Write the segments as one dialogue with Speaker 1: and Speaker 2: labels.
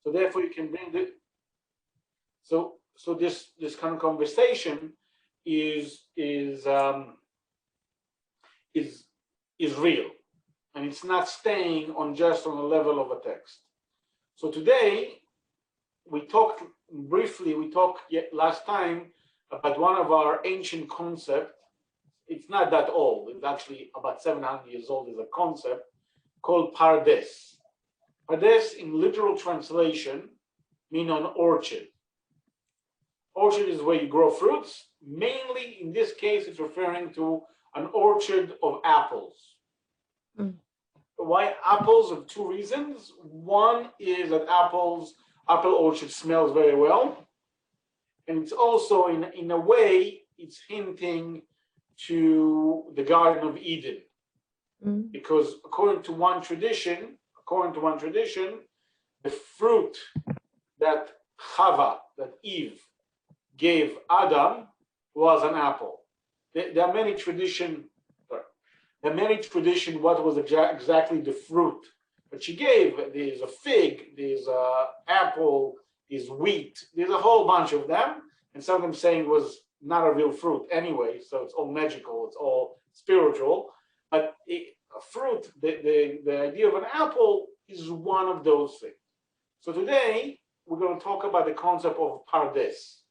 Speaker 1: So therefore you can bring the, so this kind of conversation is real, and it's not staying on just on the level of a text. So today we talked briefly, last time about one of our ancient concepts. It's not that old, it's actually about 700 years old, is a concept called pardes. Pardes in literal translation mean an orchard. Orchard is where you grow fruits. Mainly in this case, it's referring to an orchard of apples. Why apples? Of two reasons. One is that apple orchard smells very well. And it's also in a way, it's hinting to the Garden of Eden. Because according to one tradition, the fruit that Eve gave Adam was an apple. There are many tradition. What was exactly the fruit that she gave? There's a fig, there's an apple, there's wheat, there's a whole bunch of them, and some of them saying it was not a real fruit anyway, so it's all magical, it's all spiritual. But a fruit, the idea of an apple is one of those things. So today we're going to talk about the concept of pardes.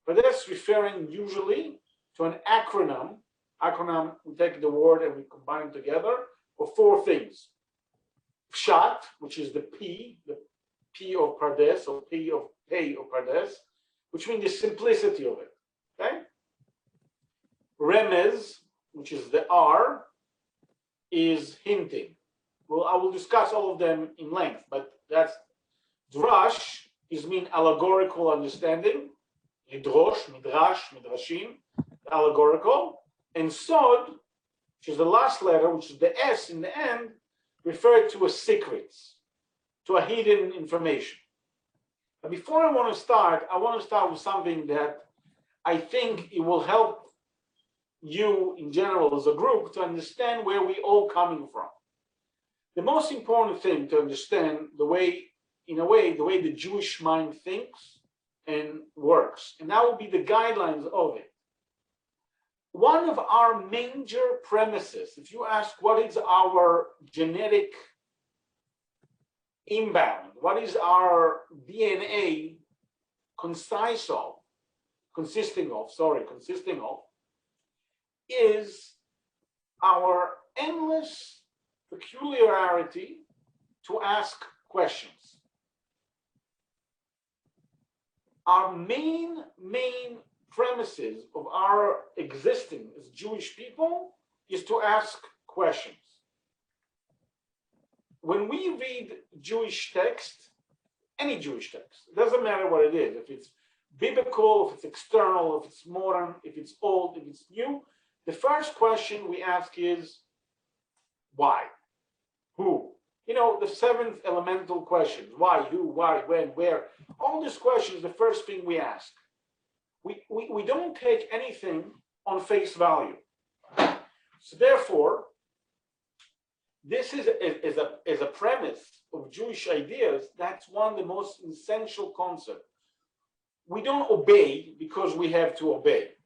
Speaker 1: Pardes referring usually to an acronym. We take the word and we combine it together for four things. Pshat, which is the P of pardes, or P of pardes, which means the simplicity of it. Okay? Remez, which is the R, is hinting. Well, I will discuss all of them in length, but that's drash is mean allegorical understanding. Lidrosh, midrash, midrashim, allegorical. And sod, which is the last letter, which is the S in the end, referred to as secrets, to a hidden information. But before I want to start with something that I think it will help you in general as a group to understand where we all coming from. The most important thing to understand the way the Jewish mind thinks and works, and that will be the guidelines of it. One of our major premises, if you ask what is our genetic inbound, what is our DNA consisting of, is our endless peculiarity to ask questions. Our main premises of our existing as Jewish people is to ask questions. When we read Jewish text, any Jewish text, it doesn't matter what it is, if it's biblical, if it's external, if it's modern, if it's old, if it's new, the first question we ask is, why? Who? The seventh elemental questions, why, who, why, when, where, all these questions, the first thing we ask. We don't take anything on face value. So therefore, this is a premise of Jewish ideas. That's one of the most essential concepts. We don't obey because we have to obey.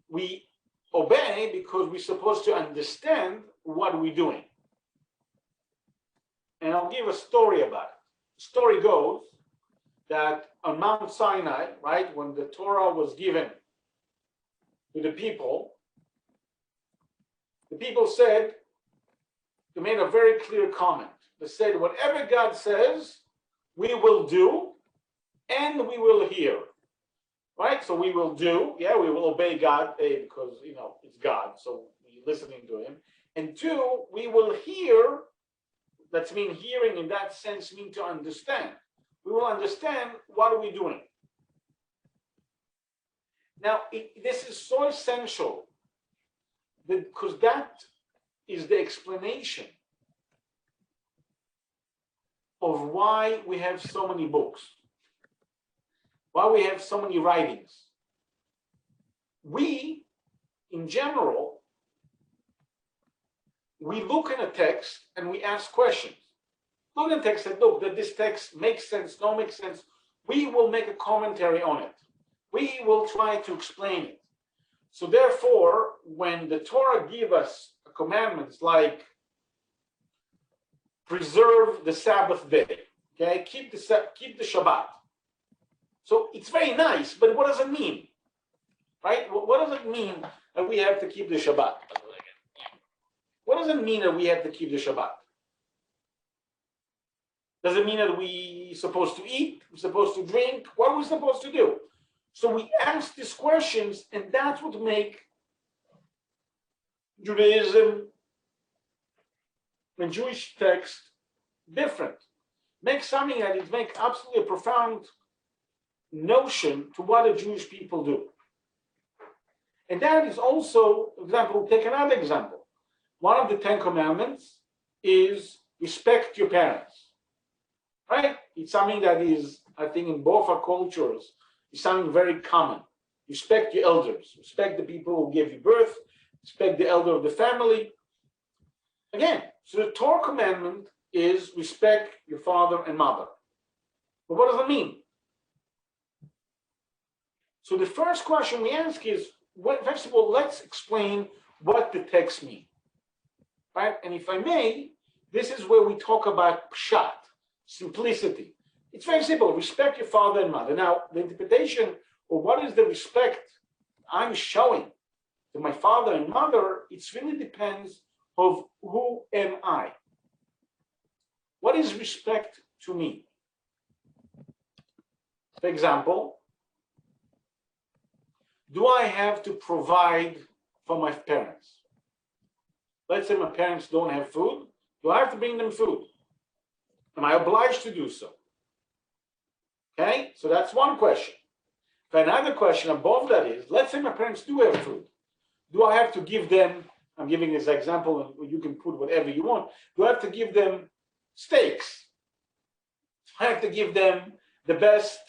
Speaker 1: We obey because we're supposed to understand what we're doing. And I'll give a story about it. The story goes that on Mount Sinai, right, when the Torah was given to the people said, they made a very clear comment. They said, whatever God says, we will do and we will hear. Right? So we will do, we will obey God, because it's God, so we're listening to him. And two, we will hear. That's mean hearing in that sense mean to understand. We will understand what are we doing. Now, this is so essential because that is the explanation of why we have so many books, why we have so many writings. We, in general, we look in a text and we ask questions. look at the text and look that this text makes sense, don't make sense. We will make a commentary on it. We will try to explain it. So therefore, when the Torah gives us commandments like preserve the Sabbath day, okay, keep the Shabbat. So it's very nice, but what does it mean? Right? What does it mean that we have to keep the Shabbat? What does it mean that we have to keep the Shabbat? Does it mean that we're supposed to eat? We're supposed to drink? What are we supposed to do? So we ask these questions, and that's what make Judaism and Jewish text different. Make something that it makes absolutely a profound notion to what the Jewish people do. And that is also, for example, take another example. One of the 10 commandments is respect your parents, right? It's something that is, I think, in both our cultures, is something very common. Respect your elders, respect the people who gave you birth, respect the elder of the family. Again, so the Torah commandment is respect your father and mother. But what does it mean? So the first question we ask is, first of all, let's explain what the text means. Right? And if I may, this is where we talk about pshat, simplicity. It's very simple. Respect your father and mother. Now, the interpretation of what is the respect I'm showing to my father and mother, it really depends of who am I. What is respect to me? For example, do I have to provide for my parents? Let's say my parents don't have food. Do I have to bring them food? Am I obliged to do so? Okay, so that's one question. Another question above that is, let's say my parents do have food. Do I have to give them, I'm giving this example, and you can put whatever you want. Do I have to give them steaks? Do I have to give them the best,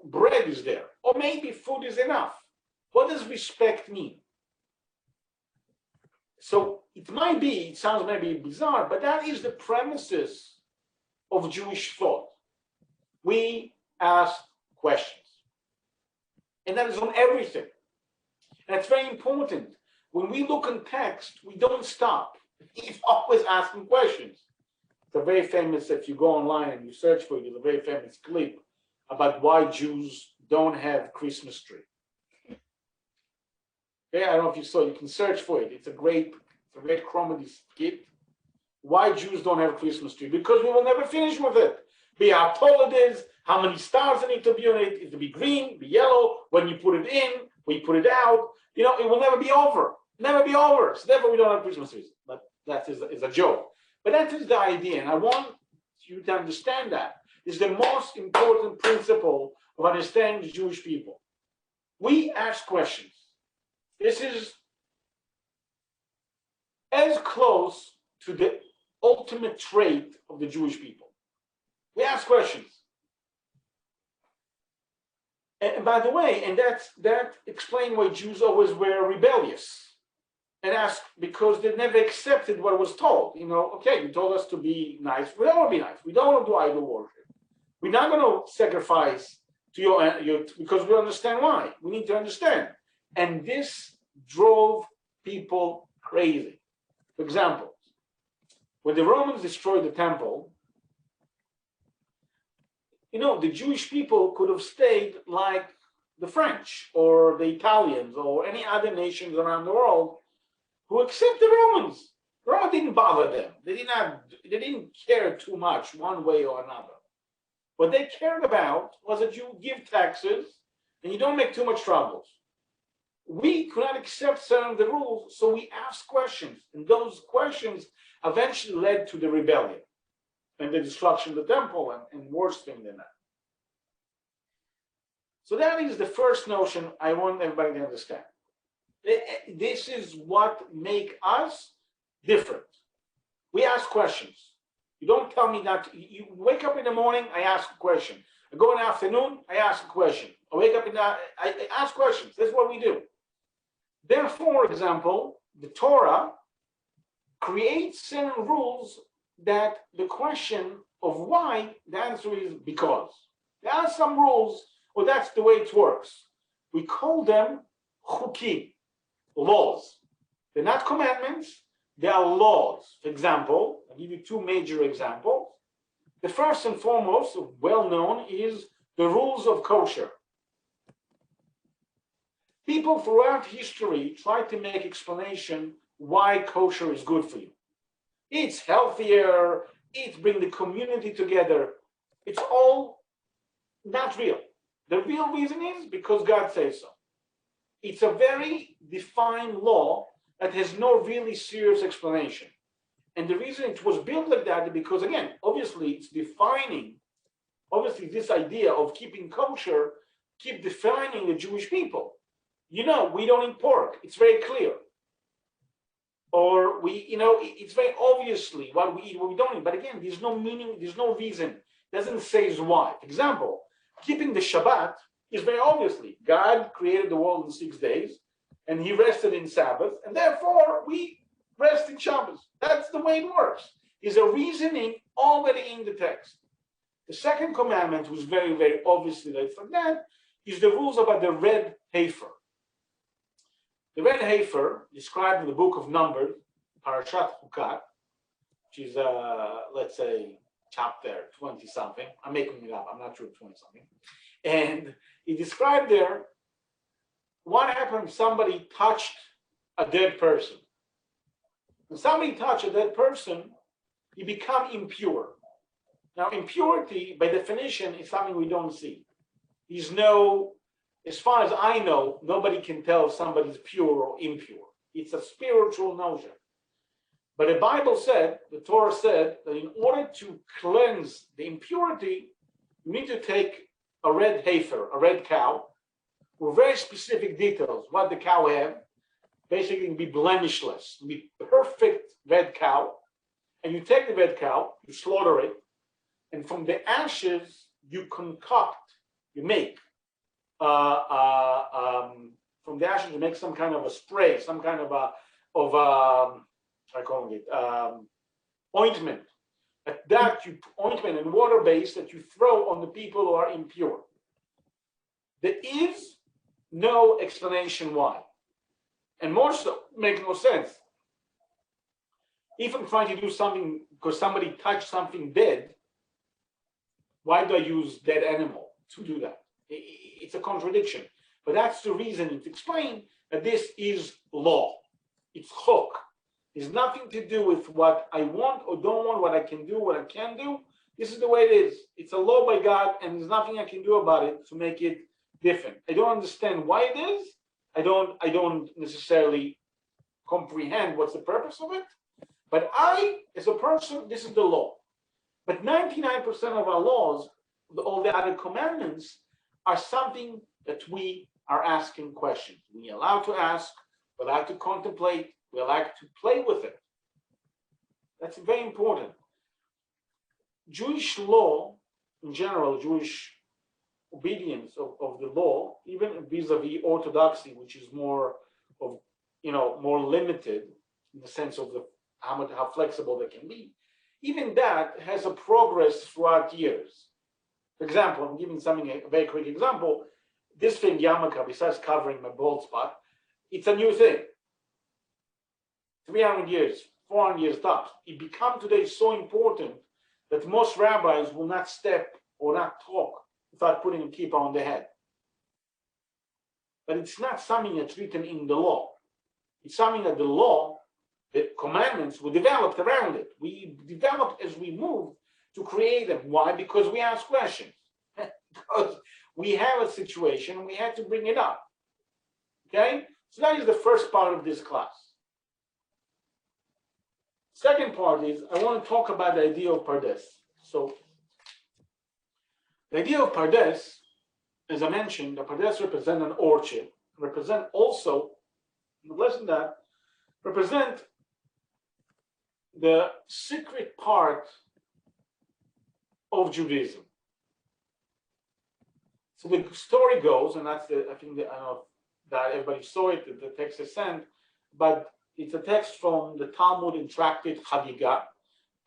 Speaker 1: bread is there? Or maybe food is enough. What does respect mean? So it sounds maybe bizarre, but that is the premises of Jewish thought. We ask questions. And that is on everything. And it's very important. When we look in text, we don't stop. It's always asking questions. It's a very famous, if you go online and you search for it, it's a very famous clip about why Jews don't have Christmas tree. Okay, I don't know if you saw it, you can search for it. It's a great comedy skit. Why Jews don't have a Christmas tree? Because we will never finish with it. Be how tall it is, how many stars need to be on it, it will be green, be yellow, when you put it in, when you put it out, it will never be over. Never be over. So therefore we don't have Christmas trees. But that is a joke. But that is the idea, and I want you to understand that. It's the most important principle of understanding the Jewish people. We ask questions. This is as close to the ultimate trait of the Jewish people. We ask questions. And by the way, and that explains why Jews always were rebellious and ask, because they never accepted what was told. Okay, you told us to be nice. We don't want to be nice. We don't want to do idol worship. We're not going to sacrifice to your because we understand why. We need to understand. And this drove people crazy. For example, when the Romans destroyed the temple, the Jewish people could have stayed like the French or the Italians or any other nations around the world who accept the Romans. Rome didn't bother them. They didn't care too much one way or another. What they cared about was that you give taxes and you don't make too much troubles. We could not accept some of the rules, so we asked questions, and those questions eventually led to the rebellion and the destruction of the temple, and worse thing than that. So that is the first notion I want everybody to understand. This is what makes us different. We ask questions. You don't tell me that. You wake up in the morning, I ask a question. I go in the afternoon, I ask a question. I wake up I ask questions. That's what we do. Therefore, for example, the Torah creates certain rules that the question of why, the answer is because. There are some rules, or that's the way it works. We call them chukim, laws. They're not commandments, they are laws. For example, I'll give you two major examples. The first and foremost, well known, is the rules of kosher. People throughout history try to make explanation why kosher is good for you. It's healthier, it brings the community together. It's all not real. The real reason is because God says so. It's a very defined law that has no really serious explanation. And the reason it was built like that is because, again, obviously it's defining, obviously this idea of keeping kosher, keep defining the Jewish people. You know, we don't eat pork. It's very clear. Or we, you know, it's very obviously what we eat, what we don't eat. But again, there's no meaning, there's no reason. It doesn't say why. For example, keeping the Shabbat is very obviously. God created the world in 6 days, and he rested in Sabbath, and therefore we rest in Shabbos. That's the way it works. There's a reasoning already in the text. The second commandment, was very, very obviously like that, is the rules about the red heifer. The red heifer, described in the book of Numbers, Parashat Chukat, which is, let's say, chapter 20-something. I'm making it up. I'm not sure 20-something. And he described there what happened if somebody touched a dead person. When somebody touched a dead person, he become impure. Now, impurity, by definition, is something we don't see. There's no, as far as I know, nobody can tell if somebody's pure or impure. It's a spiritual notion. But the Bible said, the Torah said, that in order to cleanse the impurity, you need to take a red heifer, a red cow, with very specific details, what the cow have, basically be blemishless, be perfect red cow, and you take the red cow, you slaughter it, and from the ashes, you concoct, you make, from the ashes, you make some kind of a spray, some kind of I call it ointment. That you ointment and water based that you throw on the people who are impure. There is no explanation why, and more so, makes no sense. If I'm trying to do something because somebody touched something dead, why do I use dead animal to do that? It's a contradiction. But that's the reason it's explained that this is law. It's chok. It's nothing to do with what I want or don't want, what I can do, what I can't do. This is the way it is. It's a law by God, and there's nothing I can do about it to make it different. I don't understand why it is. I don't necessarily comprehend what's the purpose of it. But I, as a person, this is the law. But 99% of our laws, all the other commandments, are something that we are asking questions. We're allowed to ask, we're allowed to contemplate, we're allowed to play with it. That's very important. Jewish law, in general, Jewish obedience of the law, even vis-a-vis orthodoxy, which is more of, more limited in the sense of how flexible they can be, even that has a progress throughout years. For example, I'm giving a very quick example. This thing, yarmulke, besides covering my bald spot, it's a new thing. 300 years, 400 years tops. It become today so important that most rabbis will not step or not talk without putting a kippah on their head. But it's not something that's written in the law. It's something that the law, the commandments, were developed around it. We developed as we moved to create them. Why? Because we ask questions. Because we have a situation and we had to bring it up. Okay? So that is the first part of this class. Second part is I want to talk about the idea of Pardes. So the idea of Pardes, as I mentioned, the Pardes represent an orchard, represent also, less than that, represent the secret part of Judaism. So the story goes, and that's I don't know that everybody saw it, the text is sent, but it's a text from the Talmud in Tractate Chagiga,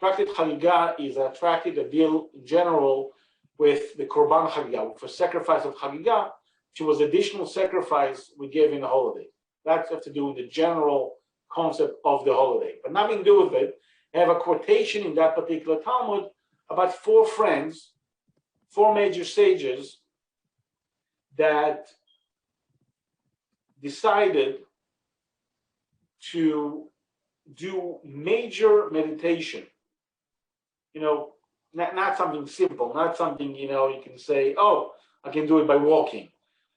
Speaker 1: Tractate Chagiga is a tractate that deals in general with the Korban Chagiga, for sacrifice of Chagiga, which was additional sacrifice we gave in the holiday. That's have to do with the general concept of the holiday, but nothing to do with it. I have a quotation in that particular Talmud about four friends, four major sages that decided to do major meditation. Not something simple, not something, you can say, oh, I can do it by walking.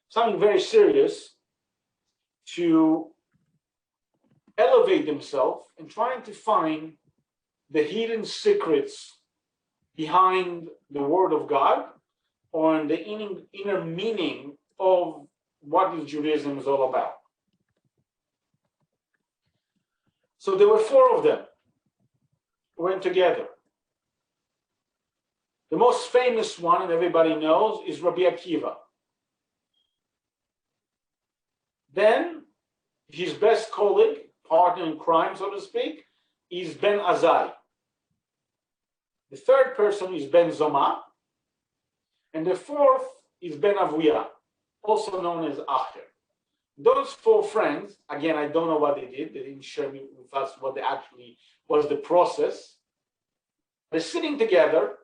Speaker 1: Something very serious to elevate themselves and trying to find the hidden secrets behind the Word of God or the inner meaning of what is Judaism is all about. So there were four of them who went together. The most famous one, and everybody knows, is Rabbi Akiva. Then his best colleague, partner in crime, so to speak, is Ben Azai. The third person is Ben Zoma. And the fourth is Ben Avuya, also known as Acher. Those four friends, again, I don't know what they did. They didn't share with us what they actually was the process. They're sitting together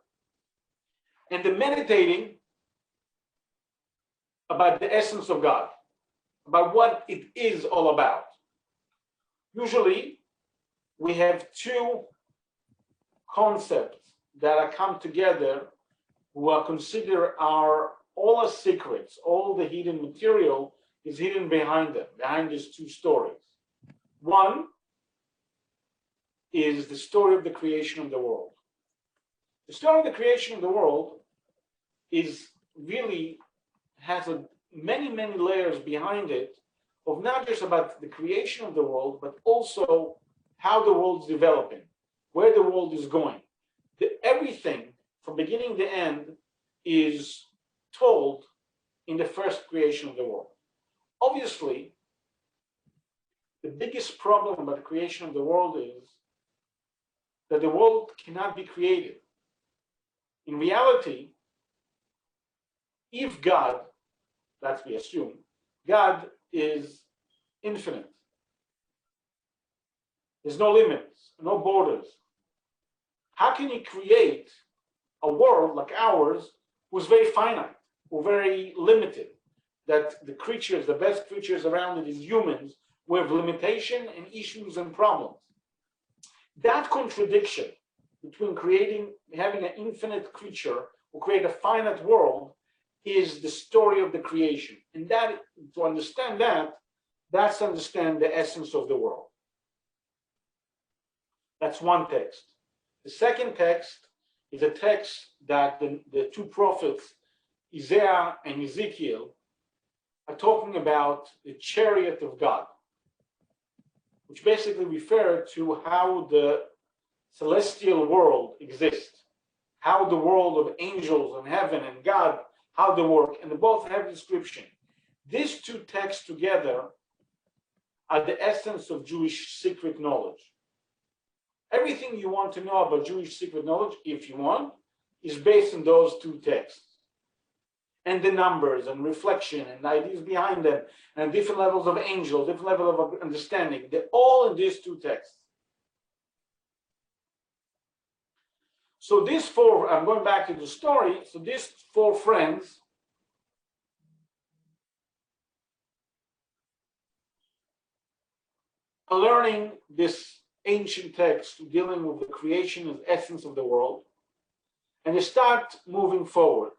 Speaker 1: and they're meditating about the essence of God, about what it is all about. Usually, we have two concepts that are come together who are considered all our secrets, all the hidden material is hidden behind them, behind these two stories. One is the story of the creation of the world. The story of the creation of the world has many layers behind it of not just about the creation of the world, but also how the world is developing, where the world is going. Everything from beginning to end is told in the first creation of the world. Obviously, the biggest problem about the creation of the world is that the world cannot be created. In reality, if God, that's we assume, God is infinite. There's no limits, no borders. How can he create a world like ours who's very finite, who's very limited? That the creatures, the best creatures around it is humans, who have limitation and issues and problems. That contradiction between having an infinite creature who create a finite world is the story of the creation. And that, to understand that's to understand the essence of the world. That's one text. The second text is a text that the two prophets, Isaiah and Ezekiel, are talking about the chariot of God, which basically refer to how the celestial world exists, how the world of angels and heaven and God, how they work, and they both have a description. These two texts together are the essence of Jewish secret knowledge. Everything you want to know about Jewish secret knowledge, if you want, is based on those two texts. And the numbers and reflection and ideas behind them, and different levels of angels, different level of understanding, they're all in these two texts. So these four, I'm going back to the story, so these four friends are learning this ancient text dealing with the creation and essence of the world, and they start moving forward.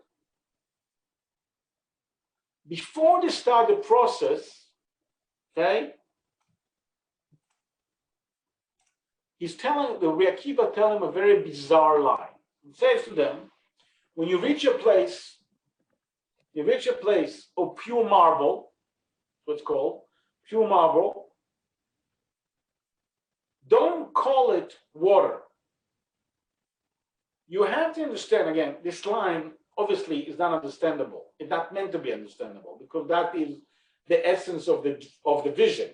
Speaker 1: Before they start the process, okay, the Rabbi Akiva tells them a very bizarre line. He says to them, when you reach a place of pure marble, what's called pure marble, don't call it water. You have to understand, again, this line obviously is not understandable. It's not meant to be understandable because that is the essence of the vision.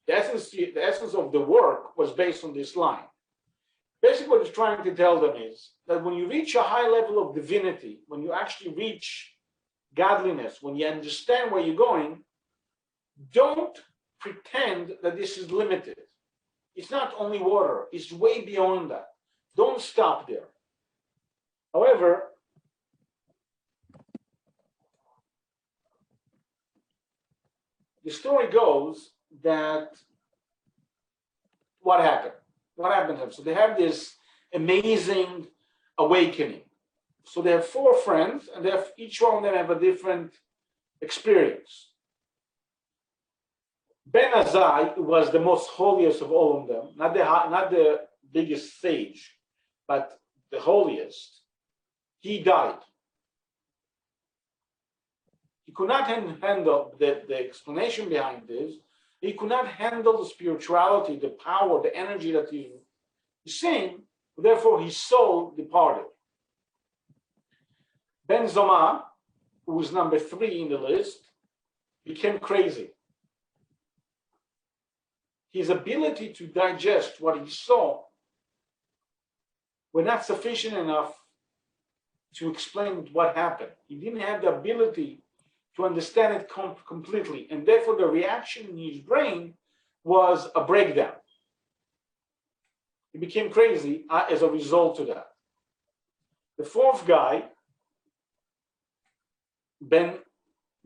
Speaker 1: The essence of the work was based on this line. Basically, what he's trying to tell them is that when you reach a high level of divinity, when you actually reach godliness, when you understand where you're going, don't pretend that this is limited. It's not only water, it's way beyond that. Don't stop there. However, the story goes that what happened? What happened to them? So they have this amazing awakening. So they have 4 friends, and they have, each one of them have a different experience. Ben Azai was the most holiest of all of them, not the biggest sage, but the holiest. He died. He could not handle the explanation behind this. He could not handle the spirituality, the power, the energy that he's seeing. Therefore, his soul departed. Ben Zoma, who was number 3 in the list, became crazy. His ability to digest what he saw were not sufficient enough to explain what happened. He didn't have the ability to understand it completely, and therefore the reaction in his brain was a breakdown. He became crazy as a result of that. The 4th guy, Ben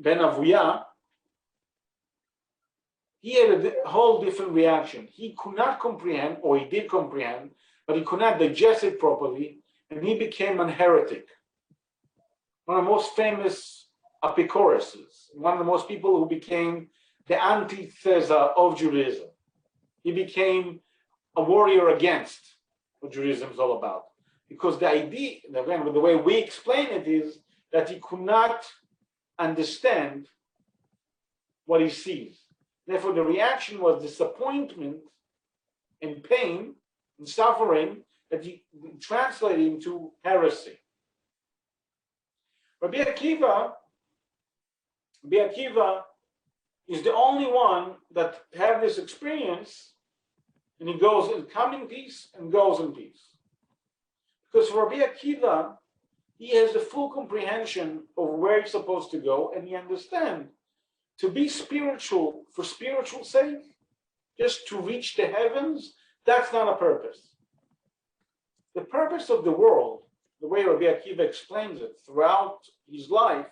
Speaker 1: Avuya, he had a whole different reaction. He could not comprehend, or he did comprehend, but he could not digest it properly, and he became a heretic. One of the most famous Epicuruses, one of the most people who became the antithesis of Judaism. He became a warrior against what Judaism is all about. Because the idea, again, the way we explain it is that he could not understand what he sees. Therefore, the reaction was disappointment and pain and suffering that he translated into heresy. Rabbi Akiva is the only one that had this experience, and he goes and comes in peace and goes in peace. Because for Rabbi Akiva, he has the full comprehension of where he's supposed to go, and he understands to be spiritual for spiritual sake, just to reach the heavens, that's not a purpose. The purpose of the world, the way Rabbi Akiva explains it throughout his life,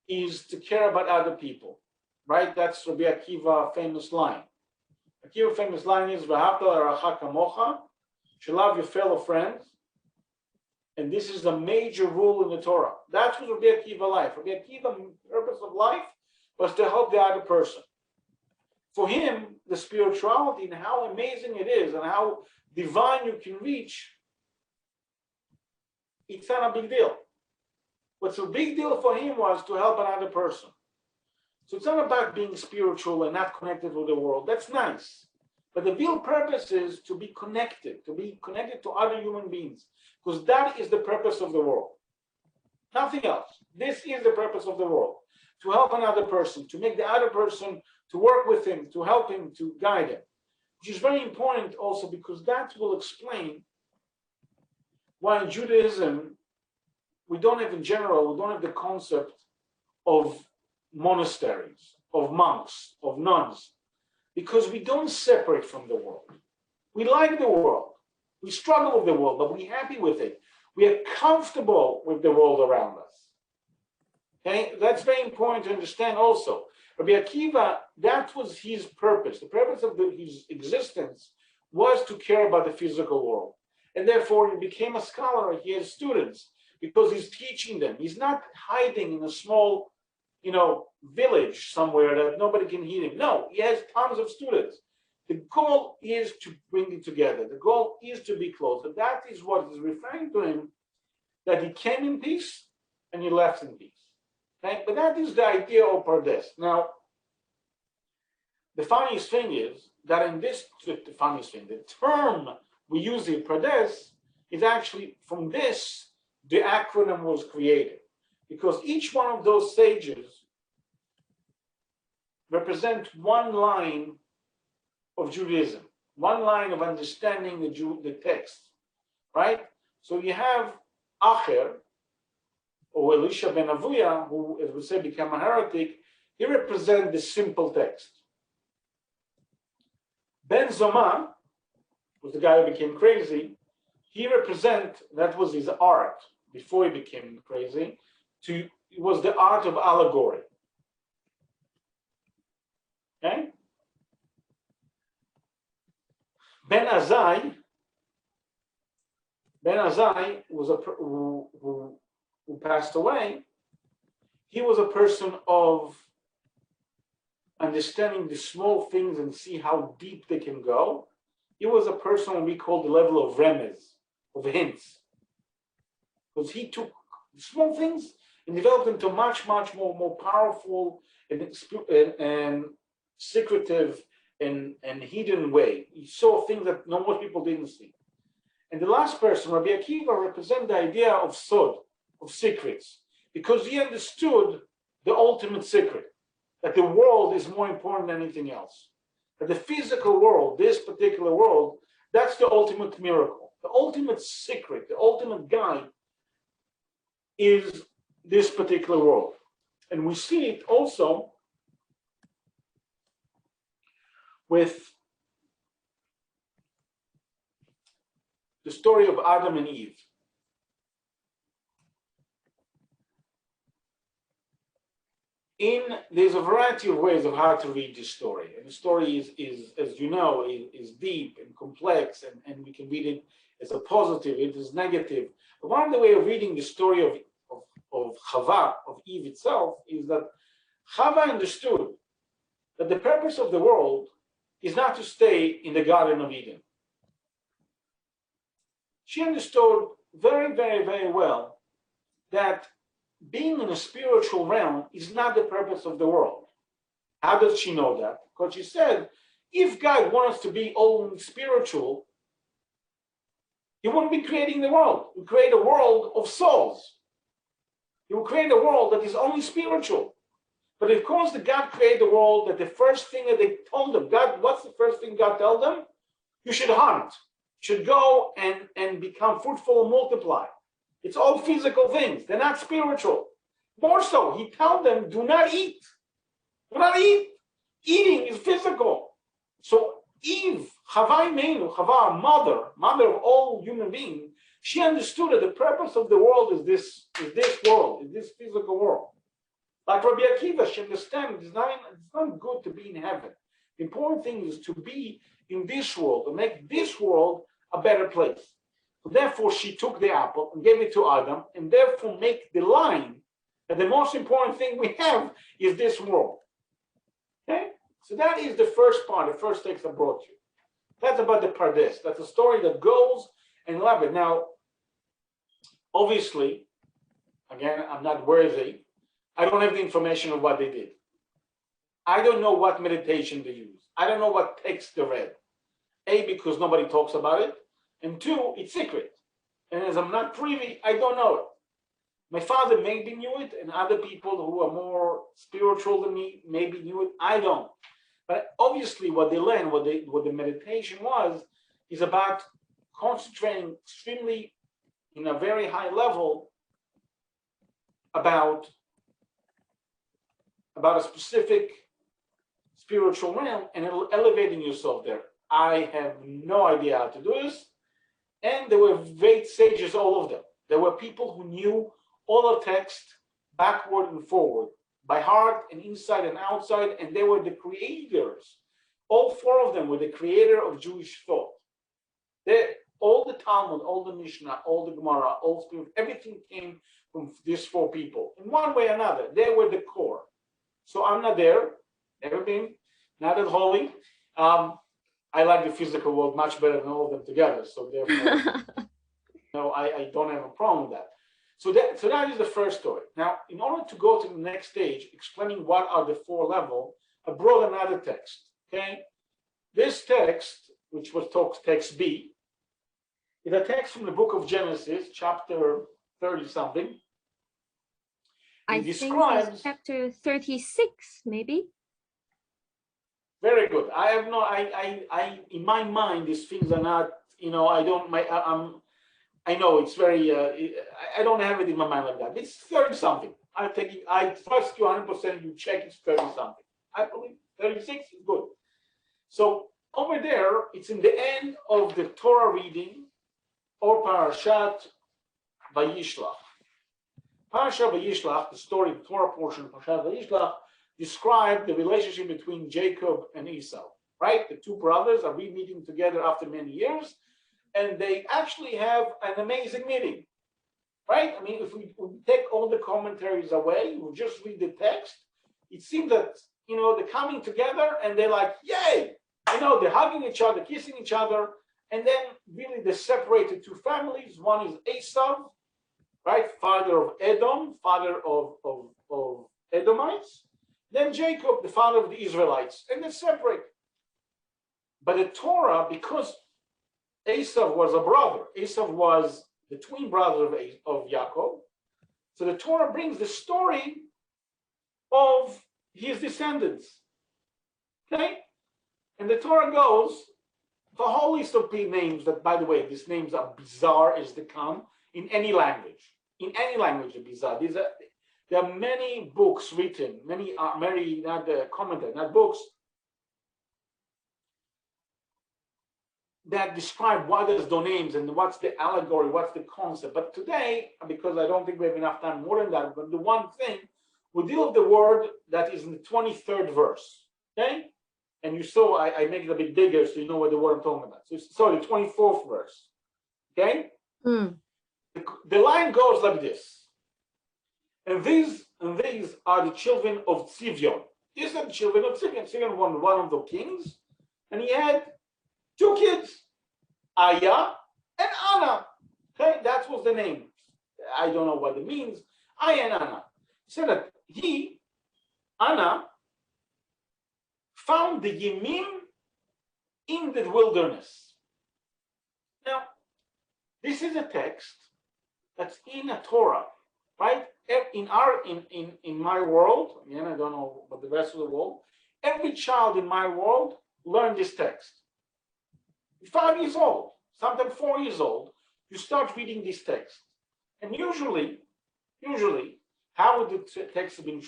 Speaker 1: is to care about other people, right? That's Rabbi Akiva's famous line. Akiva's famous line is, "V'ahavta l'reacha kamocha," to love your fellow friends. And this is the major rule in the Torah. That's what Rabbi Akiva's life. Rabbi Akiva's purpose of life was to help the other person. For him, the spirituality and how amazing it is and how divine you can reach, it's not a big deal. What's a big deal for him was to help another person. So it's not about being spiritual and not connected with the world. That's nice. But the real purpose is to be connected to other human beings, because that is the purpose of the world. Nothing else. This is the purpose of the world. To help another person, to make the other person, to work with him, to help him, to guide him. Which is very important also because that will explain why in Judaism, we don't have the concept of monasteries, of monks, of nuns, because we don't separate from the world. We like the world. We struggle with the world, but we're happy with it. We are comfortable with the world around us. Okay, that's very important to understand also. Rabbi Akiva, that was his purpose. The purpose of his existence was to care about the physical world. And therefore, he became a scholar. He has students because he's teaching them. He's not hiding in a small, village somewhere that nobody can hear him. No, he has tons of students. The goal is to bring it together. The goal is to be close. And that is what is referring to him, that he came in peace and he left in peace. Okay? But that is the idea of Pardes. Now, the funniest thing is that the term we use in Pardes is actually from this, the acronym was created. Because each one of those sages represent one line of Judaism, one line of understanding the text, right? So you have Acher, or Elisha ben Avuya, who, as we say, became a heretic. He represents the simple text. Ben Zoma was the guy who became crazy. He represents, that was his art before he became crazy, it was the art of allegory. Okay? Ben Azai was who passed away. He was a person of understanding the small things and see how deep they can go. He was a person we call the level of remez, of hints, because he took small things and developed them to much more powerful and secretive and hidden way. He saw things that most people didn't see. And the last person, Rabbi Akiva, represents the idea of sod, of secrets, because he understood the ultimate secret, that the world is more important than anything else. That the physical world, this particular world, that's the ultimate miracle. The ultimate secret, the ultimate guide is this particular world. And we see it also with the story of Adam and Eve. There's a variety of ways of how to read this story. And the story is as you know, is deep and complex, and we can read it as a positive, it is negative. But one of the way of reading the story of Chava, of Eve itself, is that Chava understood that the purpose of the world is not to stay in the Garden of Eden. She understood very well that being in a spiritual realm is not the purpose of the world. How does she know that? Because she said, if God wants to be only spiritual, he wouldn't be creating the world. He would create a world of souls. He will create a world that is only spiritual. But of course, the God created the world, that the first thing that they told them, God, what's the first thing God told them? You should hunt. You should go and become fruitful and multiply. It's all physical things. They're not spiritual. More so, he told them, do not eat. Do not eat. Eating is physical. So Eve, Chava Imenu, Chava, mother of all human beings, she understood that the purpose of the world is this world, is this physical world. Like Rabbi Akiva, she understands it's not good to be in heaven. The important thing is to be in this world, to make this world a better place. So therefore, she took the apple and gave it to Adam, and therefore make the line that the most important thing we have is this world. Okay? So that is the first part, the first text I brought you. That's about the Pardes. That's a story that goes and love it. Now, obviously, again, I'm not worthy. I don't have the information of what they did. I don't know what meditation they used. I don't know what text they read. A, because nobody talks about it. And two, it's secret. And as I'm not privy, I don't know it. My father maybe knew it, and other people who are more spiritual than me maybe knew it. I don't. But obviously what they learned, what the meditation was, is about concentrating extremely in a very high level about a specific spiritual realm and elevating yourself there. I have no idea how to do this. And there were great sages, all of them. There were people who knew all the text backward and forward, by heart and inside and outside, and they were the creators. All four of them were the creator of Jewish thought. All the Talmud, all the Mishnah, all the Gemara, all spirit, everything came from these four people. In one way or another, they were the core. So I'm not there, never been, not at holy. I like the physical world much better than all of them together. So therefore, no, I don't have a problem with that. So that is the first story. Now, in order to go to the next stage, explaining what are the four levels, I brought another text. Okay, this text, which was text B, is a text from the book of Genesis, chapter 30-something.
Speaker 2: I think it's chapter 36, maybe.
Speaker 1: Very good. I have no, in my mind, these things are not, I know it's very, I don't have it in my mind like that. It's 30 something. I trust you 100%. You check it's 30 something. I believe 36 is good. So over there, it's in the end of the Torah reading or Parashat Vayishlach. Parashat Vayishlach, the story, the Torah portion of Parashat Vayishlach, describe the relationship between Jacob and Esau, right? The two brothers are re-meeting together after many years, and they actually have an amazing meeting, right? I mean, if we take all the commentaries away, we just read the text, it seems that, they're coming together and they're like, yay! They're hugging each other, kissing each other, and then really they separated two families. One is Esau, right? Father of Edom, father of Edomites. Then Jacob, the father of the Israelites, and they separate. But the Torah, because Esau was a brother, Esau was the twin brother of Yaakov, so the Torah brings the story of his descendants. Okay? And the Torah goes, the whole list of names that, by the way, these names are bizarre as they come in any language. In any language, they're bizarre. There are many books written, many not commentaries, not books, that describe what is the names and what's the allegory, what's the concept. But today, because I don't think we have enough time more than that, but the one thing, we deal with the word that is in the 23rd verse, okay? And you saw, I make it a bit bigger so you know what the word I'm talking about. So sorry, the 24th verse, okay? The line goes like this. And these are the children of Tzivion. These are the children of Tzivion. Tzivion was one of the kings, and he had two kids, Aya and Anna. Okay, that was the name. I don't know what it means. Aya and Anna. He said that Anna, found the Yemim in the wilderness. Now, this is a text that's in a Torah, right? In my world, again, I don't know about the rest of the world, every child in my world learned this text. 5 years old, sometimes 4 years old, you start reading this text. And usually, how would the text being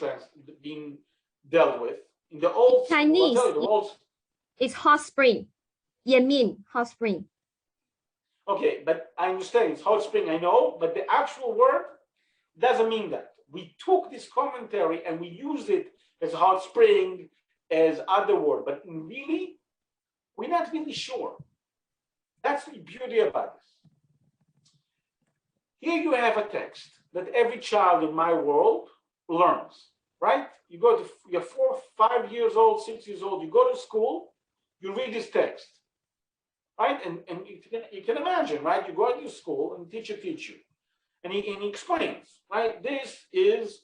Speaker 1: dealt with? In the old
Speaker 2: Chinese, it's hot spring. Yemin, hot spring.
Speaker 1: Okay, but I understand it's hot spring, I know, but the actual word doesn't mean that. We took this commentary and we use it as hot spring, as other word, but really, we're not really sure. That's the beauty about this. Here you have a text that every child in my world learns, right? You're 4, 5 years old, 6 years old, you go to school, you read this text, right? And you can imagine, right? You go to school and teacher teach you. And he explains, right? This is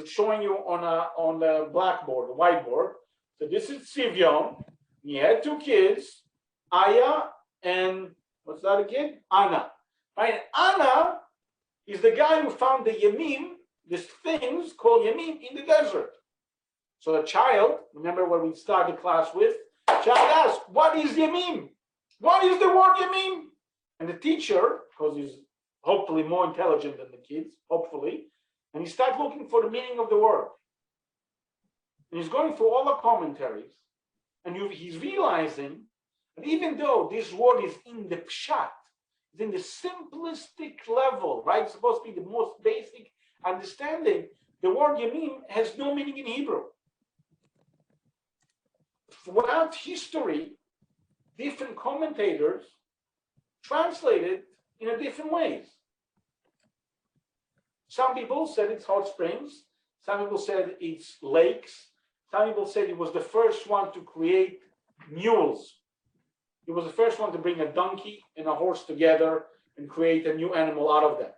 Speaker 1: showing you on the blackboard, the whiteboard. So this is Tzivion. He had two kids, Aya and what's that again? Anna. Right? Anna is the guy who found the Yemim, these things called Yemim in the desert. So the child, remember what we started class with? Child asked, what is Yemim? What is the word Yemim? And the teacher, because he's hopefully more intelligent than the kids, hopefully, and he starts looking for the meaning of the word. And he's going through all the commentaries, and he's realizing that even though this word is in the pshat, it's in the simplistic level, right? It's supposed to be the most basic understanding. The word Yemim has no meaning in Hebrew. Throughout history, different commentators translated in different ways. Some people said it's hot springs. Some people said it's lakes. Some people said it was the first one to create mules. He was the first one to bring a donkey and a horse together and create a new animal out of them,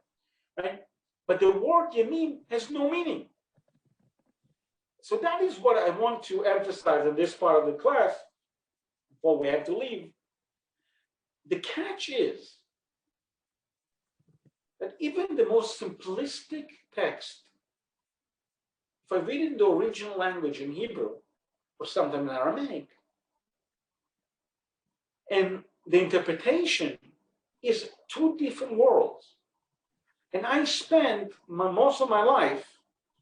Speaker 1: right? But the word Yemim has no meaning. So that is what I want to emphasize in this part of the class before we have to leave. The catch is that even the most simplistic text, if I read it in the original language in Hebrew, or sometimes in Aramaic. And the interpretation is two different worlds. And I spent most of my life,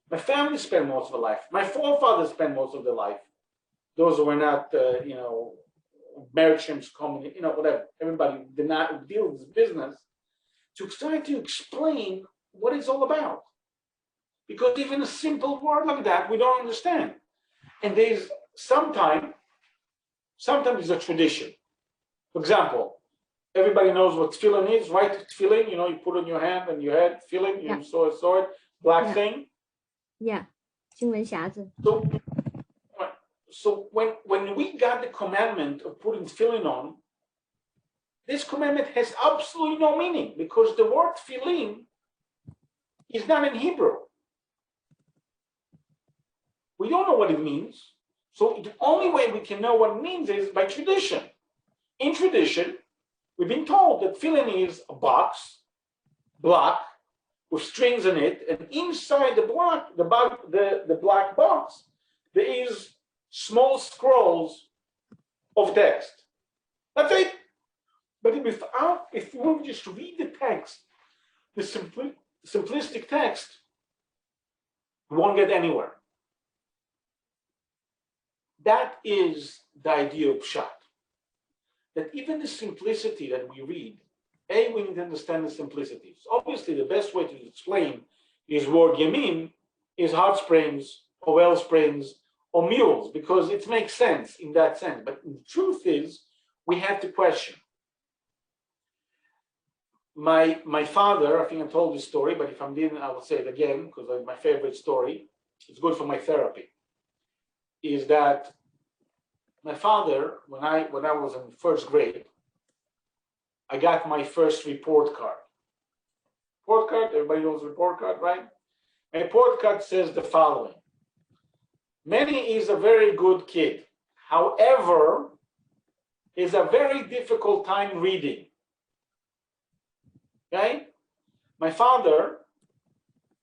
Speaker 1: my family spent most of their life, my forefathers spent most of their life, those who were not, merchants, whatever, everybody did not deal with this business, to try to explain what it's all about. Because even a simple word like that, we don't understand. And there's sometimes it's a tradition. For example, everybody knows what tefillin is, right? Tefillin, you put on your hand and your head, tefillin, you saw it, black thing.
Speaker 2: Yeah. 经文匣子.
Speaker 1: So when we got the commandment of putting tefillin on, this commandment has absolutely no meaning because the word tefillin is not in Hebrew. We don't know what it means. So the only way we can know what it means is by tradition. In tradition, we've been told that tefillin is a box, black, with strings in it, and inside the black box, there is small scrolls of text. That's it. But if we just read the text, the simplistic text, we won't get anywhere. That is the idea of pshat. That even the simplicity that we read, we need to understand the simplicity. So obviously, the best way to explain is word yamin is hot springs or well springs or mules, because it makes sense in that sense. But the truth is, we have to question. My father, I think I told this story, but if I didn't, I will say it again because it's my favorite story. It's good for my therapy. Is that my father, when I was in first grade, I got my first report card. Report card, everybody knows report card, right? My report card says the following. Manny is a very good kid. However, is a very difficult time reading. Okay? My father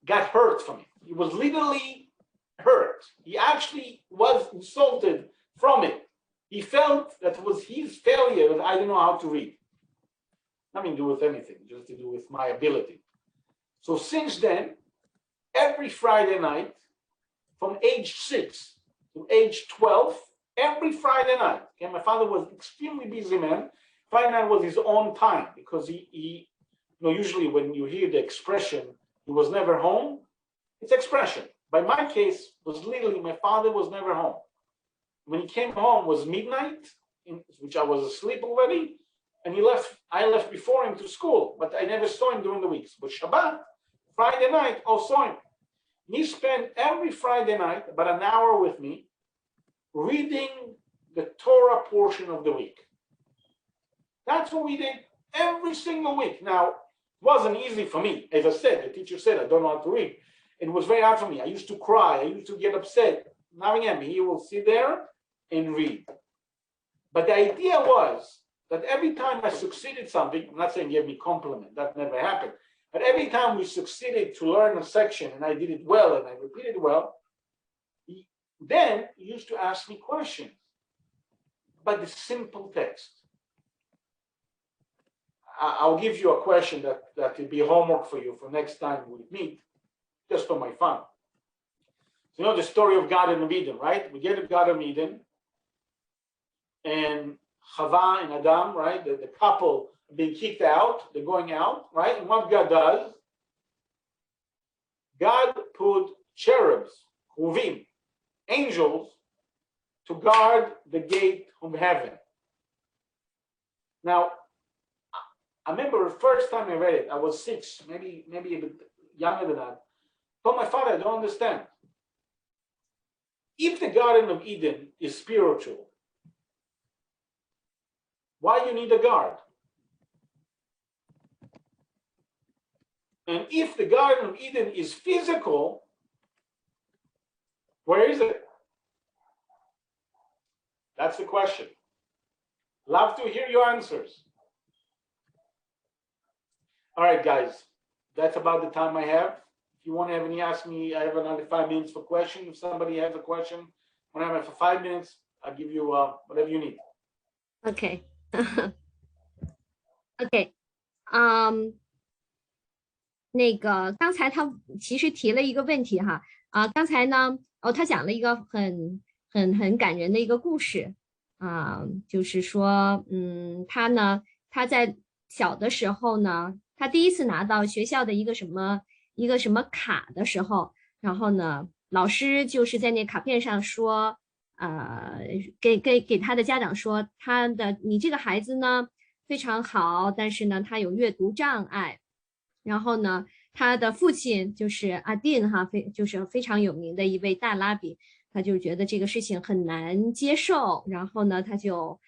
Speaker 1: got hurt from it. He was literally hurt. He actually was insulted from it. He felt that it was his failure that I didn't know how to read. Nothing to do with anything, just to do with my ability. So since then, every Friday night, from age 6 to age 12, every Friday night, okay, my father was an extremely busy man. Friday night was his own time because he usually when you hear the expression, he was never home, it's expression. By my case, it was literally my father was never home. When he came home was midnight, which I was asleep already, and I left before him to school, but I never saw him during the weeks. But Shabbat, Friday night, I saw him. He spent every Friday night about an hour with me reading the Torah portion of the week. That's what we did every single week. Now, it wasn't easy for me. As I said, the teacher said, I don't know how to read. It was very hard for me. I used to cry. I used to get upset. Now again, he will sit there and read. But the idea was that every time I succeeded something, I'm not saying he gave me compliment, that never happened. But every time we succeeded to learn a section and I did it well and I repeated well, he used to ask me questions about the simple text. I'll give you a question that will be homework for you for next time we meet, just for my fun. You know the story of Garden of Eden, right? We get to Garden of Eden, and Chava and Adam, right? The couple being kicked out, they're going out, right? And what God does, God put cherubs, Huvim, angels, to guard the gate of heaven. Now, I remember the first time I read it, I was 6, maybe a bit younger than that. I told my father, I don't understand. If the Garden of Eden is spiritual, why you need a guard? And if the Garden of Eden is physical, where is it? That's the question. Love to hear your answers. All right, guys, that's about the time I have. If you want to have any, ask me. I have another 5 minutes for questions. If somebody has a question, When I have for 5 minutes, I'll give you whatever you need.
Speaker 2: OK OK， 那个刚才他其实提了一个问题哈刚才呢他讲了一个很感人的一个故事就是说他在小的时候呢，他第一次拿到学校的一个什么卡的时候，然后呢，老师就是在那卡片上说，给他的家长说，你这个孩子呢非常好，但是呢他有阅读障碍，然后呢，他的父亲就是阿丁就是非常有名的一位大拉比，他就觉得这个事情很难接受，然后呢，他就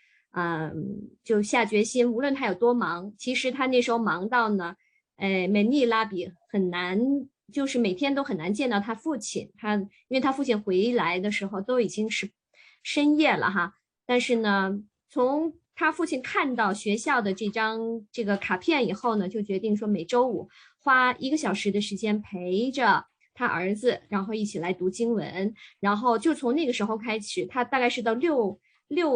Speaker 2: 下决心，无论他有多忙，其实他那时候忙到呢，梅尼拉比很难，就是每天都很难见到他父亲，因为他父亲回来的时候都已经是深夜了哈，但是呢，从他父亲看到学校的这个卡片以后呢，就决定说每周五花1个小时的时间陪着他儿子，然后一起来读经文，然后就从那个时候开始，他大概是到6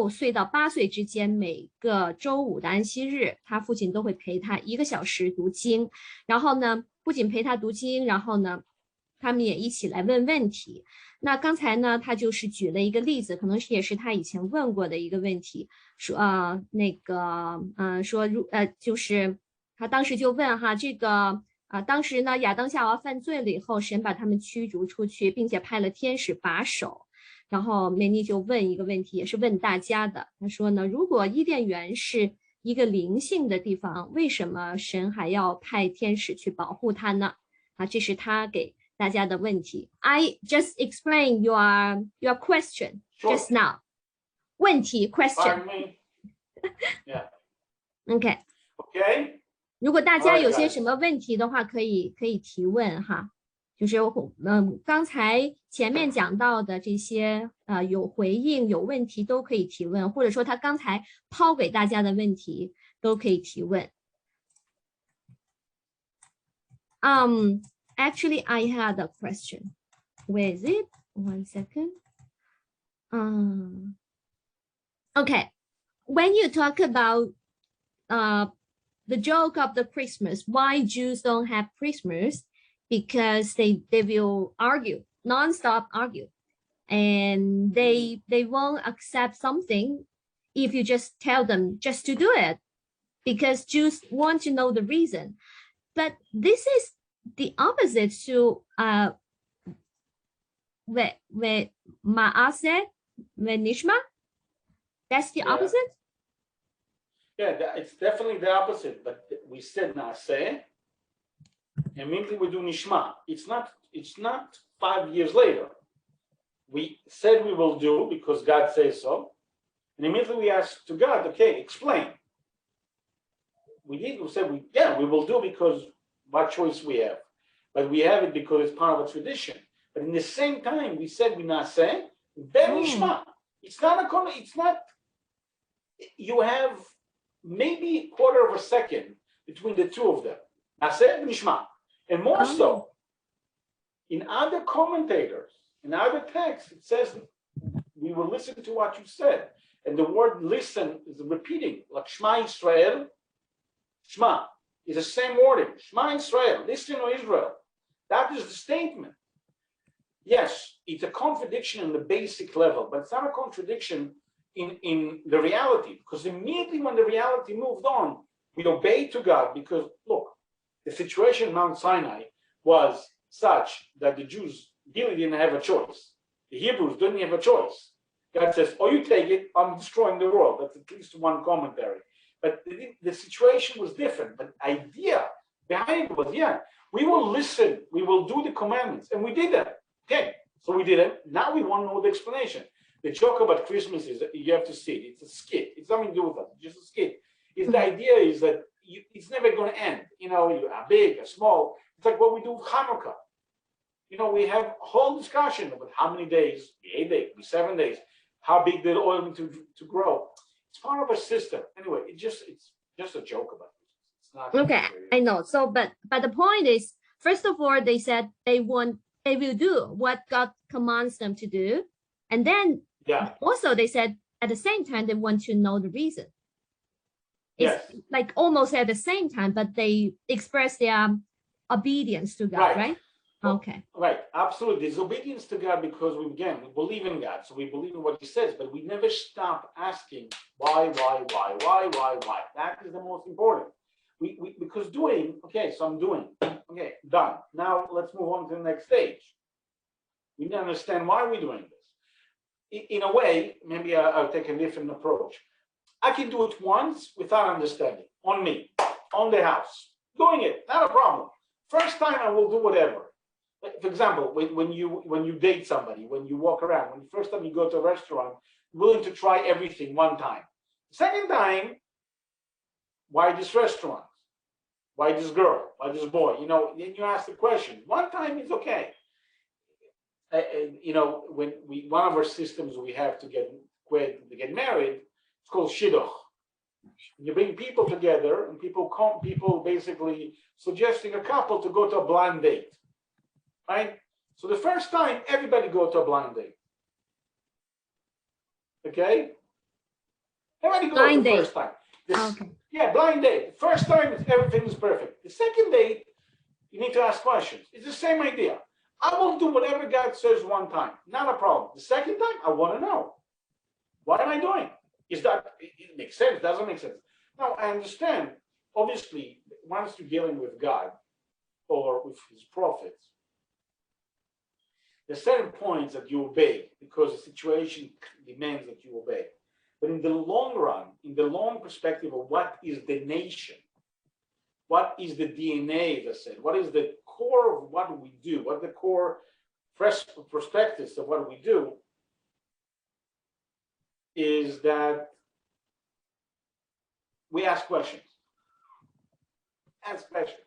Speaker 2: 岁到8岁之间，每个周五的安息日，他父亲都会陪他1个小时读经，然后呢，不仅陪他读经，然后呢，他们也一起来问问题。那刚才呢，他就是举了一个例子，可能也是他以前问过的一个问题，说就是他当时就问哈，这个当时呢，亚当夏娃犯罪了以后，神把他们驱逐出去，并且派了天使把守。然后梅尼就问一个问题，也是问大家的。他说呢，如果伊甸园是一个灵性的地方，为什么神还要派天使去保护它呢？这是他给大家的问题。I just explained your question just now. 问题 question.
Speaker 1: Yeah.
Speaker 2: OK.
Speaker 1: OK.
Speaker 2: 如果大家有些什么问题的话，可以提问哈。就是刚才前面讲到的这些有回应有问题都可以提问，或者说他刚才抛给大家的问题都可以提问。Actually, I had a question. Where is it? 1 second. Okay. When you talk about the joke of the Christmas, why Jews don't have Christmas? Because they will argue, non-stop argue, and they won't accept something if you just tell them just to do it, because Jews want to know the reason. But this is the opposite to ma'aseh v'nishma. That's the opposite.
Speaker 1: Yeah, it's definitely the opposite. But we said na'aseh. Immediately we do nishma. It's not 5 years later. We said we will do because God says so. And immediately we asked to God, okay, explain. We said we will do because what choice we have. But we have it because it's part of a tradition. But in the same time, we said we na'aseh, ben nishma. It's not, you have maybe a quarter of a second between the two of them. Na'aseh nishma. And more so, in other commentators, in other texts, it says, we will listen to what you said. And the word listen is repeating, like Shema Yisrael. Shema is the same wording. Shema Yisrael, listen to Israel. That is the statement. Yes, it's a contradiction in the basic level, but it's not a contradiction in the reality. Because immediately when the reality moved on, we obeyed to God because, look, the situation in Mount Sinai was such that the Jews really didn't have a choice. The Hebrews didn't have a choice. God says, oh, you take it, I'm destroying the world. That's at least one commentary. But the situation was different. But the idea behind it was, we will listen, we will do the commandments. And we did that. Okay, so we did it. Now we want to know the explanation. The joke about Christmas is that you have to see it. It's a skit. It's nothing to do with us. It's just a skit. The idea is that it's never going to end. You are big or small. It's like what we do with Hanukkah. We have a whole discussion about how many days, 8 days, 7 days, how big the oil need to grow. It's part of a system. Anyway, it's just a joke about it. It's not
Speaker 2: okay. I know. So, but the point is, first of all, they said they will do what God commands them to do. And then
Speaker 1: Yeah.
Speaker 2: also they said at the same time, they want to know the reason. It's
Speaker 1: Yes.
Speaker 2: like almost at the same time, but they express their obedience to God, right? Okay.
Speaker 1: Right, absolutely. There's obedience to God because we believe in God, so we believe in what He says, but we never stop asking why. That is the most important. Because doing, okay, so I'm doing, okay, done. Now let's move on to the next stage. We need to understand why we're doing this. In a way, maybe I'll take a different approach. I can do it once without understanding, on me, on the house, doing it, not a problem. First time I will do whatever. For example, when you date somebody, when you walk around, when the first time you go to a restaurant, you're willing to try everything one time. Second time, why this restaurant? Why this girl? Why this boy? You know, then you ask the question. One time is okay. You know, when one of our systems we have to get married, it's called shidduch. You bring people together, and people basically suggesting a couple to go to a blind date. Right? So the first time, everybody go to a blind date. Okay? Everybody go to the first time.
Speaker 2: Okay.
Speaker 1: Yeah, blind date. First time, everything is perfect. The second date, you need to ask questions. It's the same idea. I will do whatever God says one time. Not a problem. The second time, I want to know. What am I doing? Is that, it makes sense? Doesn't make sense. Now, I understand, obviously, once you're dealing with God or with His prophets, there are certain points that you obey because the situation demands that you obey. But in the long run, in the long perspective of what is the nation, what is the DNA, as I said, what is the core of what we do, what the core perspectives of what we do, is that we ask questions. Ask questions.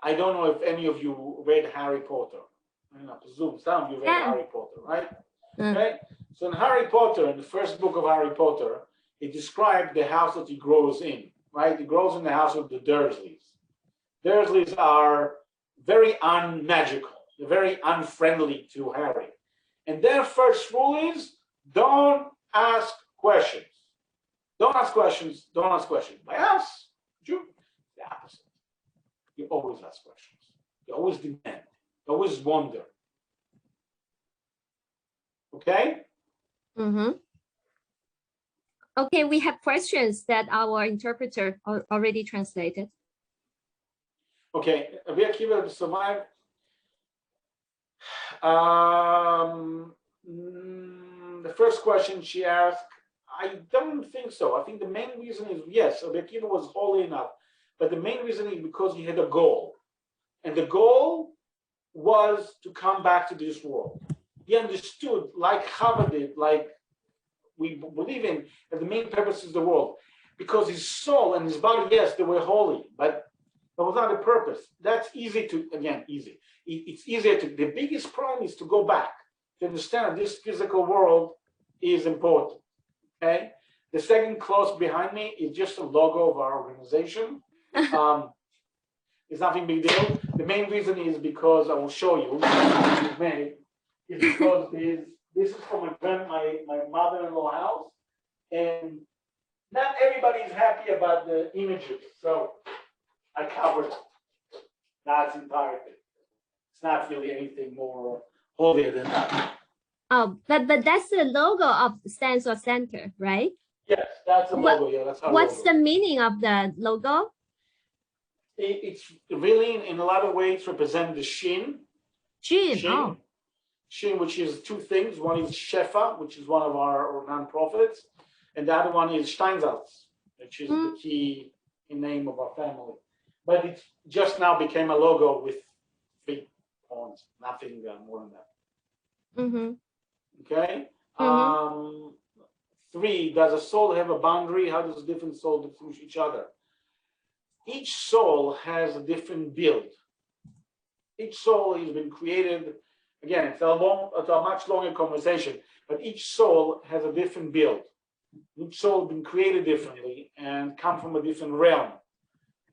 Speaker 1: I don't know if any of you read Harry Potter. I know, presume some of you read Harry Potter, right? Okay. So in Harry Potter, in the first book of Harry Potter, it described the house that he grows in, right? He grows in the house of the Dursleys. Dursleys are very unmagical. They're very unfriendly to Harry. And their first rule is don't ask questions. Don't ask questions. Don't ask questions. By us, the opposite. You always ask questions. You always demand. You always wonder. Okay?
Speaker 2: Mm-hmm. Okay, we have questions that our interpreter already translated.
Speaker 1: Okay, Rabbi Akiva survived. The first question she asked, I don't think so. I think the main reason is, yes, Rabbi Akiva was holy enough, but the main reason is because he had a goal. And the goal was to come back to this world. He understood, like Chava did, like we believe in, that the main purpose is the world. Because his soul and his body, yes, they were holy, but that was not the purpose. That's easy to, again, easy. It's easier to, the biggest problem is to go back, to understand that this physical world is important, okay? The second close behind me is just a logo of our organization. It's nothing big deal. The main reason is because I will show you, is because this is from my mother-in-law house, and not everybody is happy about the images, so I covered it. That's entirely. It's not really anything more holier than that.
Speaker 2: Oh, but that's the logo of Stanza Center, right?
Speaker 1: Yes, that's a logo. Yeah, that's our
Speaker 2: What's
Speaker 1: logo.
Speaker 2: the meaning of the logo?
Speaker 1: It's really, in a lot of ways, represent the Shin.
Speaker 2: Shin. Oh.
Speaker 1: Shin, which is two things. One is Shefa, which is one of our non-profits, and the other one is Steinsaltz, which is the key name of our family. But it just now became a logo with 3 horns, nothing more than that.
Speaker 2: Mm-hmm.
Speaker 1: Okay.
Speaker 2: Mm-hmm.
Speaker 1: 3, does a soul have a boundary? How does a different soul distinguish each other? Each soul has a different build. Each soul has been created. Again, it's a much longer conversation, but each soul has a different build. Each soul has been created differently and come from a different realm.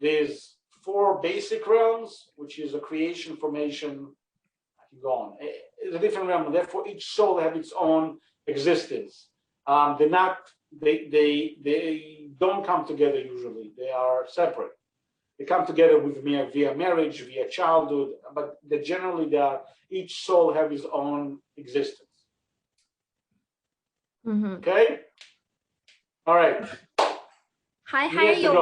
Speaker 1: There's 4 basic realms, which is a creation, formation, keep going. It's a different realm. Therefore, each soul have its own existence. They don't come together usually. They are separate. They come together with via marriage, via childhood, but generally each soul have his own existence. Okay? All right.
Speaker 2: 还有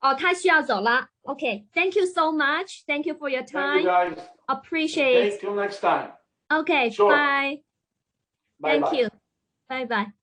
Speaker 2: 哦，他需要走了。Okay, thank you so much. Thank you for your time.
Speaker 1: Thank you guys.
Speaker 2: Appreciate.
Speaker 1: Okay, till next time.
Speaker 2: Okay,
Speaker 1: Sure.
Speaker 2: bye.
Speaker 1: Bye.
Speaker 2: Thank you. Bye bye.